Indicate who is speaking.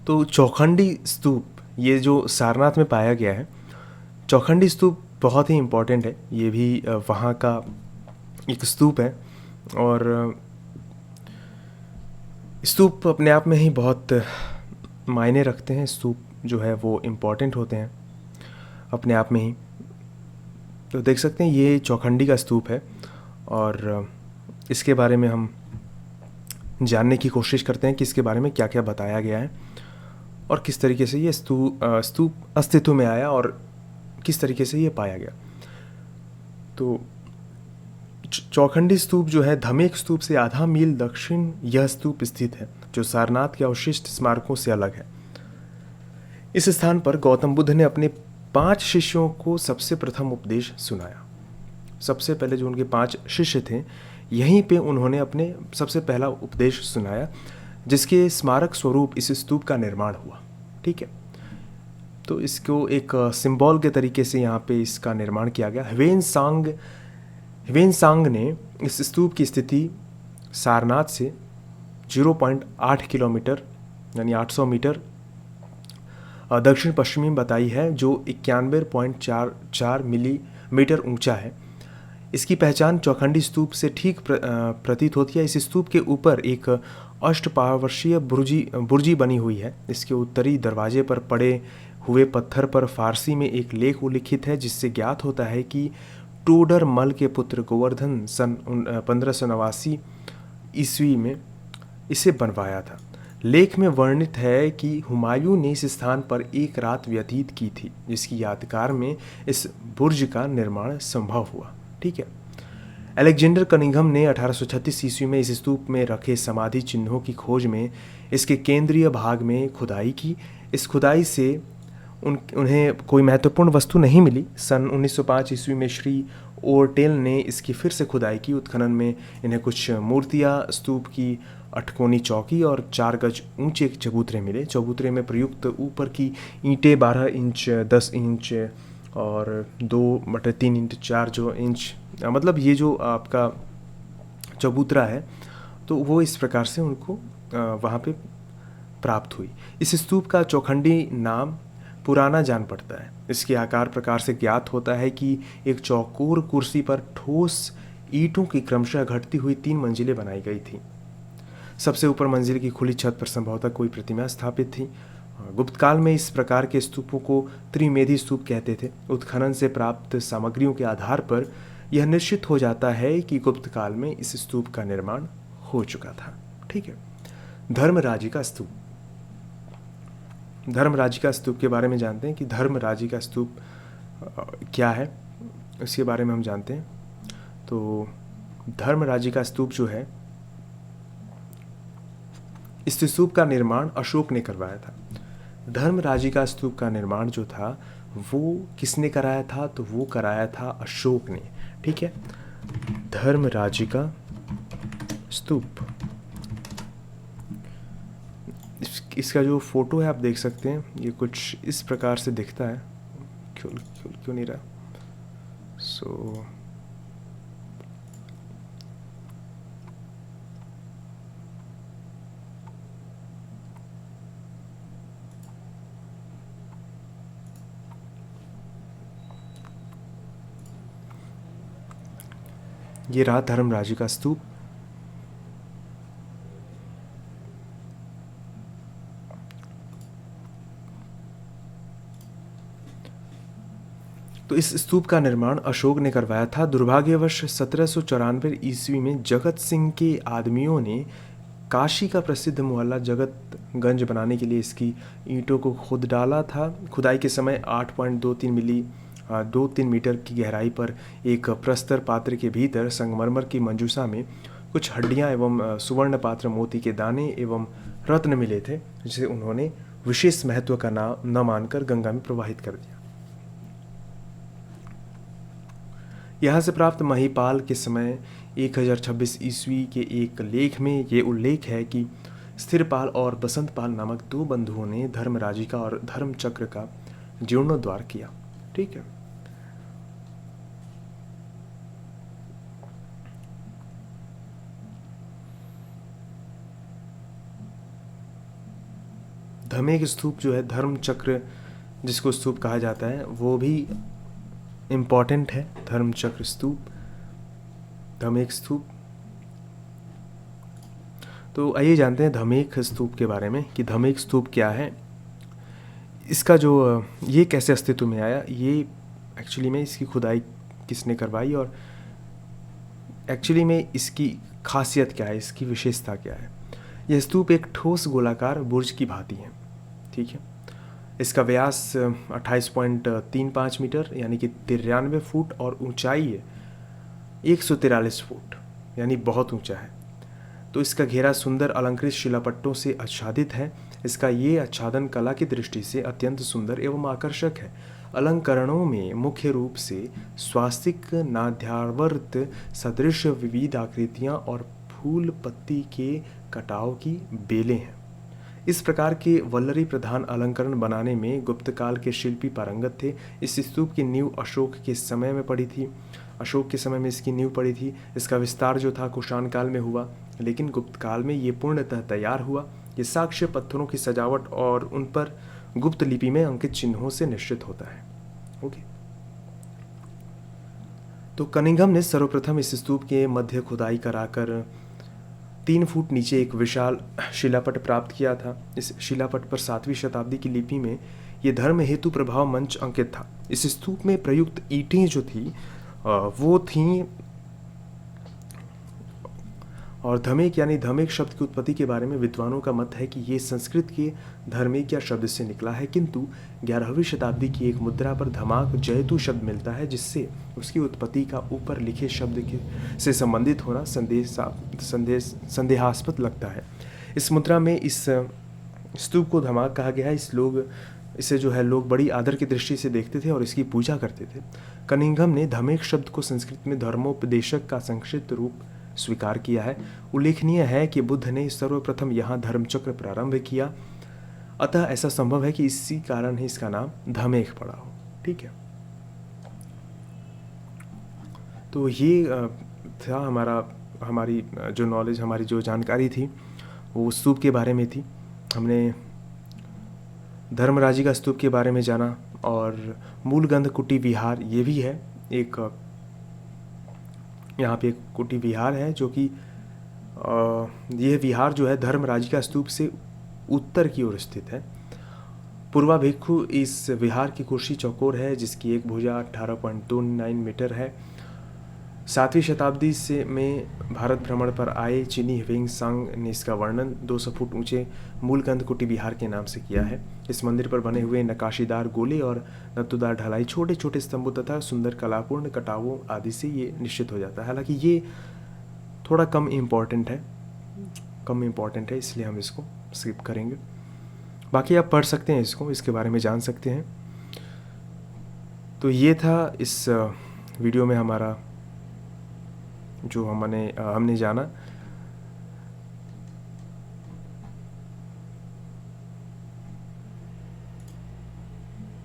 Speaker 1: तो चौखंडी स्तूप ये जो सारनाथ में पाया गया है, चौखंडी स्तूप बहुत ही इम्पोर्टेंट है। ये भी वहाँ का एक स्तूप है, और स्तूप अपने आप में ही बहुत मायने रखते हैं। स्तूप जो है वो इम्पोर्टेंट होते हैं अपने आप में ही। तो देख सकते हैं ये चौखंडी का स्तूप है, और इसके बारे में हम जानने की कोशिश करते हैं कि इसके बारे में क्या क्या बताया गया है और किस तरीके से ये स्तूप अस्तित्व में आया और किस तरीके से ये पाया गया। तो चौखंडी स्तूप जो है धमेक स्तूप से आधा मील दक्षिण यह स्तूप स्थित है, जो सारनाथ के अवशिष्ट स्मारकों से अलग है। इस स्थान पर गौतम बुद्ध ने अपने 5 शिष्यों को सबसे प्रथम उपदेश सुनाया। सबसे पहले जो उनके 5 शिष्य थे, यहीं पे उन्होंने अपने सबसे पहला उपदेश सुनाया, जिसके स्मारक स्वरूप इस स्तूप का निर्माण हुआ। ठीक है, तो इसको एक सिंबल के तरीके से यहाँ पे इसका निर्माण किया गया। ह्वेन सांग ने इस स्तूप की स्थिति सारनाथ से 0.8 किलोमीटर यानी 800 मीटर दक्षिण पश्चिमी बताई है, जो 91.44 मिलीमीटर ऊंचा है। इसकी पहचान चौखंडी स्तूप से ठीक प्रतीत होती है। इस स्तूप के ऊपर एक अष्टपार्श्वीय बुर्जी बनी हुई है। इसके उत्तरी दरवाजे पर पड़े हुए पत्थर पर फारसी में एक लेख उल्लिखित है, जिससे ज्ञात होता है कि टोडर मल के पुत्र गोवर्धन सन 1589 ईस्वी में इसे बनवाया था। लेख में वर्णित है कि हुमायूं ने इस स्थान पर एक रात व्यतीत की थी, जिसकी यादगार में इस बुर्ज का निर्माण संभव हुआ। ठीक है, अलेक्जेंडर कनिंघम ने 1836 ईस्वी में इस स्तूप में रखे समाधि चिन्हों की खोज में इसके केंद्रीय भाग में खुदाई की। इस खुदाई से उन्हें कोई महत्वपूर्ण वस्तु नहीं मिली। सन 1905 ईस्वी में श्री ओरटेल ने इसकी फिर से खुदाई की। उत्खनन में इन्हें कुछ मूर्तियाँ, स्तूप की अठकोनी चौकी और 4 गज ऊंचे चबूतरे मिले। चबूतरे में प्रयुक्त ऊपर की ईंटें 12 इंच, 10 इंच और 2/3 इंच, 4 जो इंच, मतलब ये जो आपका चबूतरा है, तो वो इस प्रकार से उनको वहाँ पे प्राप्त हुई। इस स्तूप का चौखंडी नाम पुराना जान पड़ता है। इसके आकार प्रकार से ज्ञात होता है कि एक चौकोर कुर्सी पर ठोस ईंटों की क्रमशः घटती हुई 3 मंजिलें बनाई गई थी। सबसे ऊपर मंजिल की खुली छत पर संभवतः कोई प्रतिमा स्थापित थी। गुप्त काल में इस प्रकार के स्तूपों को त्रिमेधी स्तूप कहते थे। उत्खनन से प्राप्त सामग्रियों के आधार पर यह निश्चित हो जाता है कि गुप्त काल में इस स्तूप का निर्माण हो चुका था। ठीक है, धर्मराजिका स्तूप। धर्मराजिका स्तूप के बारे में जानते हैं कि धर्मराजिका स्तूप क्या है, इसके बारे में हम जानते हैं। तो धर्मराजिका स्तूप जो है, इस स्तूप का निर्माण अशोक ने करवाया था। धर्मराजिका स्तूप का निर्माण जो था वो किसने कराया था, तो वो कराया था अशोक ने। ठीक है, धर्मराजिका स्तूप, इसका जो फोटो है आप देख सकते हैं, ये कुछ इस प्रकार से दिखता है। क्यों नहीं रहा? ये रहा धर्मराजिका स्तूप। तो इस स्तूप का निर्माण अशोक ने करवाया था। दुर्भाग्यवश 1794 ईस्वी में जगत सिंह के आदमियों ने काशी का प्रसिद्ध मोहल्ला जगतगंज बनाने के लिए इसकी ईंटों को खोद डाला था। खुदाई के समय 8.23 मीटर की गहराई पर एक प्रस्तर पात्र के भीतर संगमरमर की मंजूषा में कुछ हड्डियां एवं सुवर्ण पात्र, मोती के दाने एवं रत्न मिले थे, जिसे उन्होंने विशेष महत्व का नाम न मानकर गंगा में प्रवाहित कर दिया। यहाँ से प्राप्त महिपाल के समय 1026 ईस्वी के एक लेख में ये उल्लेख है कि स्थिरपाल और बसंतपाल नामक 2 बंधुओं ने धर्मराजिका और धर्मचक्र का जीर्णोद्धार किया। ठीक है, धमेक स्तूप जो है, धर्म चक्र जिसको स्तूप कहा जाता है, वो भी इम्पॉर्टेंट है। धर्म चक्र स्तूप, धमेक स्तूप। तो आइए जानते हैं धमेक स्तूप के बारे में कि धमेक स्तूप क्या है, इसका जो ये कैसे अस्तित्व में आया, ये एक्चुअली में इसकी खुदाई किसने करवाई और एक्चुअली में इसकी खासियत क्या है, इसकी विशेषता क्या है। यह स्तूप एक ठोस गोलाकार बुर्ज की भांति है, ठीक है। इसका व्यास 28.35 मीटर यानी कि 93 फुट और ऊंचाई है 143 फुट, यानी बहुत ऊंचा है। तो इसका घेरा सुंदर अलंकृत शिलापट्टों से आच्छादित है। इसका ये आच्छादन कला की दृष्टि से अत्यंत सुंदर एवं आकर्षक है। अलंकरणों में मुख्य रूप से स्वास्तिक, नाध्यावर्त सदृश विविध आकृतियां और फूल पत्ती के कटाव की बेलें हैं। इस प्रकार के वल्लरी प्रधान अलंकरण बनाने में गुप्त काल के शिल्पी पारंगत थे। इस स्तूप की नींव अशोक के समय में पड़ी थी, अशोक के समय में इसकी नींव पड़ी थी। इसका विस्तार जो था कुषाण काल में हुआ, लेकिन गुप्त काल में ये पूर्णतः तैयार हुआ। ये साक्ष्य पत्थरों की सजावट और उन पर गुप्त लिपि में अंकित चिन्हों से निश्चित होता है। ओके, तो कनिंघम ने सर्वप्रथम इस स्तूप के मध्य खुदाई कराकर 3 फुट नीचे एक विशाल शिलापट प्राप्त किया था। इस शिलापट पर 7वीं शताब्दी की लिपि में ये धर्म हेतु प्रभाव मंच अंकित था। इस स्तूप में प्रयुक्त ईंटें जो थी वो थीं, और धमेक यानी धमेक शब्द की उत्पत्ति के बारे में विद्वानों का मत है कि ये संस्कृत के धर्मेक्या शब्द से निकला है, किंतु 11वीं शताब्दी की एक मुद्रा पर धमाक जयतु शब्द मिलता है, जिससे उसकी उत्पत्ति का ऊपर लिखे शब्द के से संबंधित होना संदेहास्पद लगता है। इस मुद्रा में इस स्तूप को धमाक कहा गया है। इसे जो है लोग बड़ी आदर की दृष्टि से देखते थे और इसकी पूजा करते थे। कनिंघम ने धमेक शब्द को संस्कृत में धर्मोपदेशक का संक्षिप्त रूप स्वीकार किया है। उल्लेखनीय है कि बुद्ध ने सर्वप्रथम यहाँ धर्मचक्र प्रारंभ किया, अतः ऐसा संभव है कि इसी कारण ही इसका नाम धमेक पड़ा हो। ठीक है, तो ये था हमारी जो नॉलेज, हमारी जो जानकारी थी वो स्तूप के बारे में थी। हमने धर्मराजी का स्तूप के बारे में जाना, और मूलगंध कुटी विहार ये भी है एक, यहाँ पे एक कुटी विहार है जो कि यह विहार जो है धर्मराजी का स्तूप से उत्तर की ओर स्थित है। पूर्वाभिमुख इस विहार की कुर्सी चौकोर है, जिसकी एक भुजा 18.29 मीटर है। 7वीं शताब्दी से में भारत भ्रमण पर आए चीनी ह्वेंग सांग ने इसका वर्णन 200 फुट ऊंचे मूलगंध कुटी विहार के नाम से किया है। इस मंदिर पर बने हुए नक्काशीदार गोले और नत्तुदार ढलाई, छोटे छोटे स्तंभों तथा सुंदर कलापूर्ण कटावों आदि से ये निश्चित हो जाता है। हालांकि ये थोड़ा कम इम्पॉर्टेंट है, इसलिए हम इसको स्किप करेंगे। बाकी आप पढ़ सकते हैं इसको, इसके बारे में जान सकते हैं। तो ये था इस वीडियो में हमारा जो हमने जाना